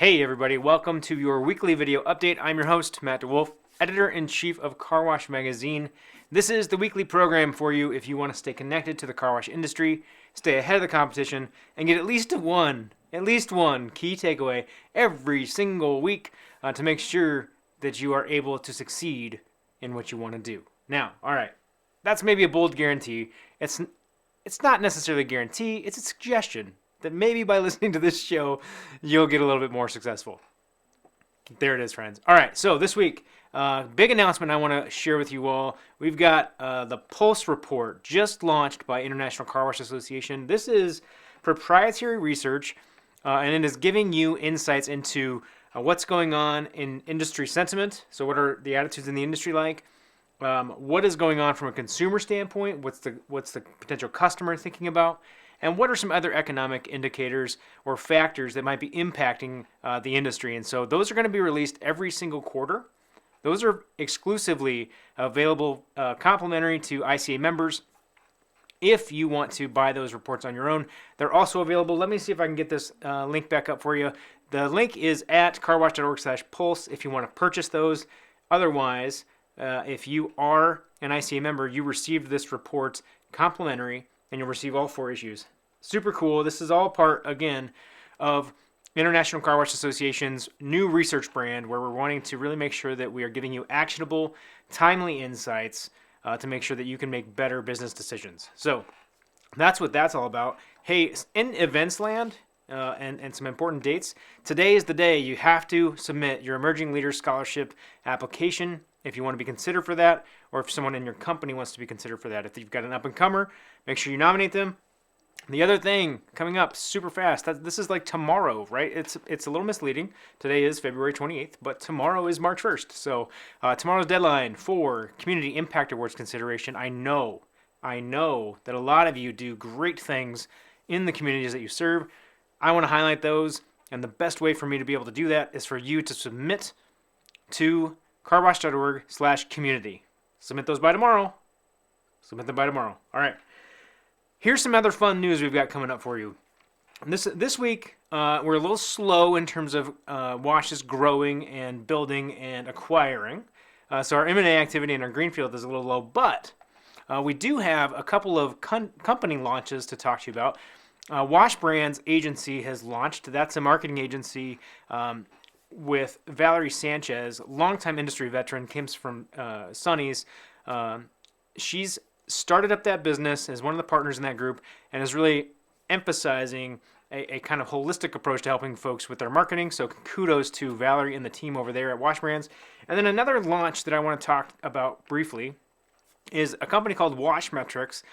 Hey everybody, welcome to your weekly video update. I'm your host, Matt DeWolf, Editor-in-Chief of Car Wash Magazine. This is the weekly program for you if you want to stay connected to the car wash industry, stay ahead of the competition, and get at least one key takeaway every single week to make sure that you are able to succeed in what you want to do. Now, all right, that's maybe a bold guarantee. It's not necessarily a guarantee, it's a suggestion that maybe by listening to this show, you'll get a little bit more successful. There it is, friends. All right, so this week, big announcement I want to share with you all. We've got the Pulse Report, just launched by International Car Wash Association. This is proprietary research, and it is giving you insights into what's going on in industry sentiment. So what are the attitudes in the industry like? What is going on from a consumer standpoint? What's the potential customer thinking about? And what are some other economic indicators or factors that might be impacting the industry? And so those are going to be released every single quarter. Those are exclusively available complimentary to ICA members. If you want to buy those reports on your own, they're also available. Let me see if I can get this link back up for you. The link is at carwash.org/pulse if you want to purchase those. Otherwise, if you are an ICA member, you received this report complimentary, and you'll receive all 4 issues. Super cool. This is all part, again, of International Car Wash Association's new research brand, where we're wanting to really make sure that we are giving you actionable, timely insights to make sure that you can make better business decisions. So that's what that's all about. Hey, in events land, and some important dates, today is the day you have to submit your Emerging Leaders Scholarship application if you want to be considered for that, or if someone in your company wants to be considered for that. If you've got an up-and-comer, make sure you nominate them. The other thing coming up super fast, this is like tomorrow, right? It's a little misleading. Today is February 28th, but tomorrow is March 1st. So tomorrow's deadline for Community Impact Awards consideration. I know that a lot of you do great things in the communities that you serve. I want to highlight those, and the best way for me to be able to do that is for you to submit to carwash.org/community. Submit those by tomorrow. Submit them by tomorrow. All right. Here's some other fun news we've got coming up for you. This week, we're a little slow in terms of washes growing and building and acquiring. So our M&A activity in our greenfield is a little low, but we do have a couple of company launches to talk to you about. Wash Brands Agency has launched. That's a marketing agency with Valerie Sanchez, longtime industry veteran, comes from Sonny's. She's started up that business as one of the partners in that group and is really emphasizing a kind of holistic approach to helping folks with their marketing. So kudos to Valerie and the team over there at Wash Brands. And then another launch that I want to talk about briefly is a company called Washmetrics.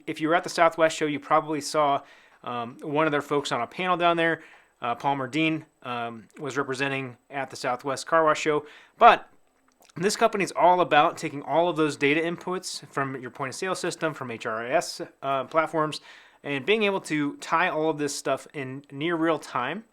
If you were at the Southwest show, you probably saw one of their folks on a panel down there. Palmer Dean was representing at the Southwest Car Wash Show. But this company is all about taking all of those data inputs from your point of sale system, from HRIS platforms, and being able to tie all of this stuff in near real time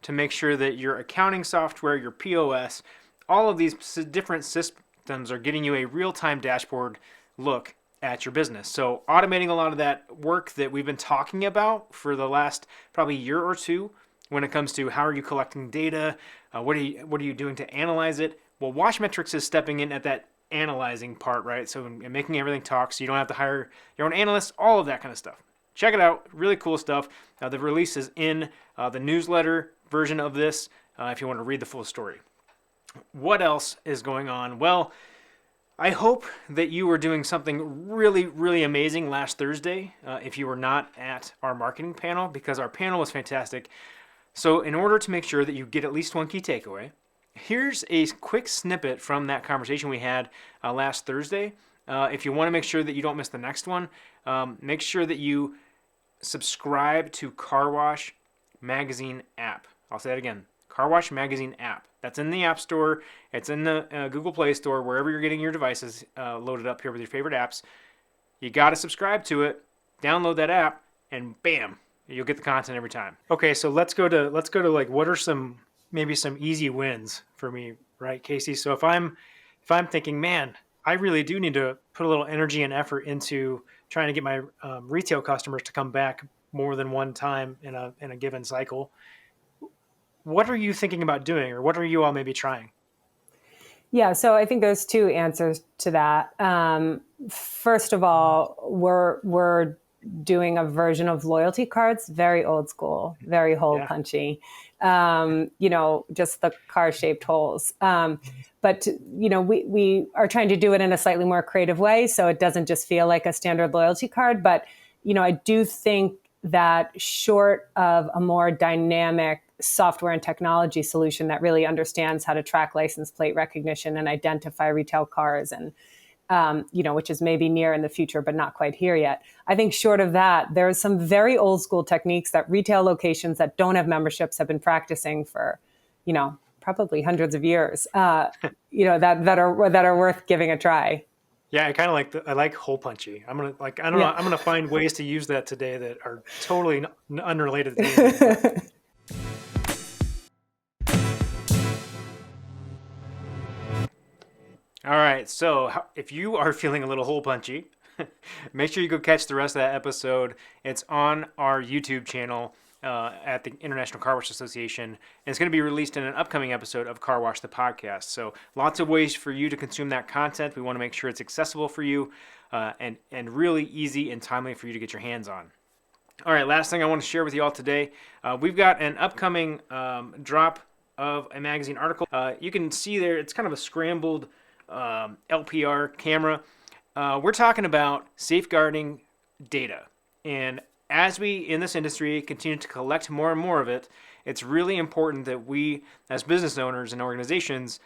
to make sure that your accounting software, your POS, all of these different systems are getting you a real-time dashboard look at your business. So automating a lot of that work that we've been talking about for the last probably year or two when it comes to how are you collecting data, what are you doing to analyze it. Well, Washmetrics is stepping in at that analyzing part, right? So making everything talk so you don't have to hire your own analysts, all of that kind of stuff. Check it out. Really cool stuff. The release is in the newsletter version of this if you want to read the full story. What else is going on? Well, I hope that you were doing something really, really amazing last Thursday if you were not at our marketing panel, because our panel was fantastic. So in order to make sure that you get at least one key takeaway, here's a quick snippet from that conversation we had last Thursday. If you want to make sure that you don't miss the next one, make sure that you subscribe to Car Wash Magazine app. I'll say that again, Car Wash Magazine app. That's in the App Store. It's in the Google Play Store, wherever you're getting your devices loaded up here with your favorite apps. You got to subscribe to it, download that app, and bam, you'll get the content every time. Okay, so let's go to like what are maybe some easy wins for me, right, Casey? So if I'm thinking, man, I really do need to put a little energy and effort into trying to get my retail customers to come back more than one time in a given cycle. what are you thinking about doing, or what are you all maybe trying? Yeah, so I think there's two answers to that. First of all, we're doing a version of loyalty cards, very old school, very hole Yeah. punchy. Just the car shaped holes. But we are trying to do it in a slightly more creative way, so it doesn't just feel like a standard loyalty card. But I do think that short of a more dynamic software and technology solution that really understands how to track license plate recognition and identify retail cars, and which is maybe near in the future, but not quite here yet. I think short of that, there's some very old school techniques that retail locations that don't have memberships have been practicing for, probably hundreds of years. That are worth giving a try. Yeah, I kind of I like hole punchy. I don't know. I'm gonna find ways to use that today that are totally unrelated to anything. All right, so if you are feeling a little hole punchy, make sure you go catch the rest of that episode. It's on our YouTube channel at the International Car Wash Association, and it's going to be released in an upcoming episode of Car Wash the Podcast. So lots of ways for you to consume that content. We want to make sure it's accessible for you and really easy and timely for you to get your hands on. All right, last thing I want to share with you all today, we've got an upcoming drop of a magazine article. You can see there, it's kind of a scrambled LPR camera. We're talking about safeguarding data. And as we, in this industry, continue to collect more and more of it, it's really important that we, as business owners and organizations,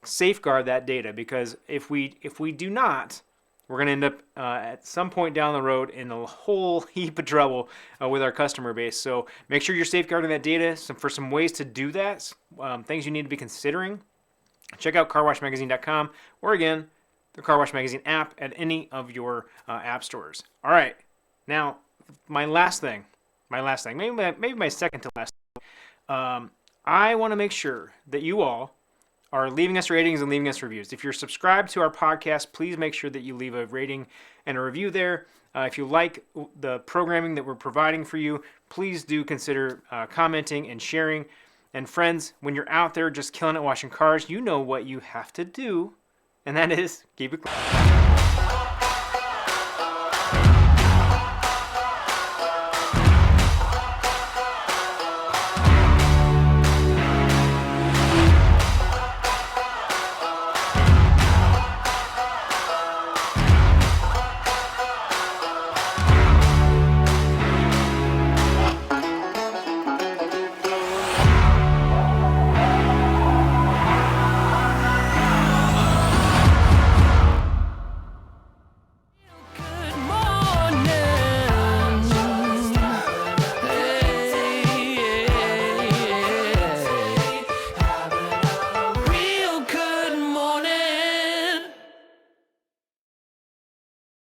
safeguard that data, because if we do not, we're going to end up at some point down the road in a whole heap of trouble with our customer base. So make sure you're safeguarding that data. For some ways to do that, things you need to be considering, check out carwashmagazine.com, or again, the Car Wash Magazine app at any of your app stores. All right, now my last thing, maybe my second to last thing. I want to make sure that you all are leaving us ratings and leaving us reviews. If you're subscribed to our podcast, please make sure that you leave a rating and a review there. If you like the programming that we're providing for you, please do consider commenting and sharing. And friends, when you're out there just killing it washing cars, you know what you have to do, and that is keep it clean.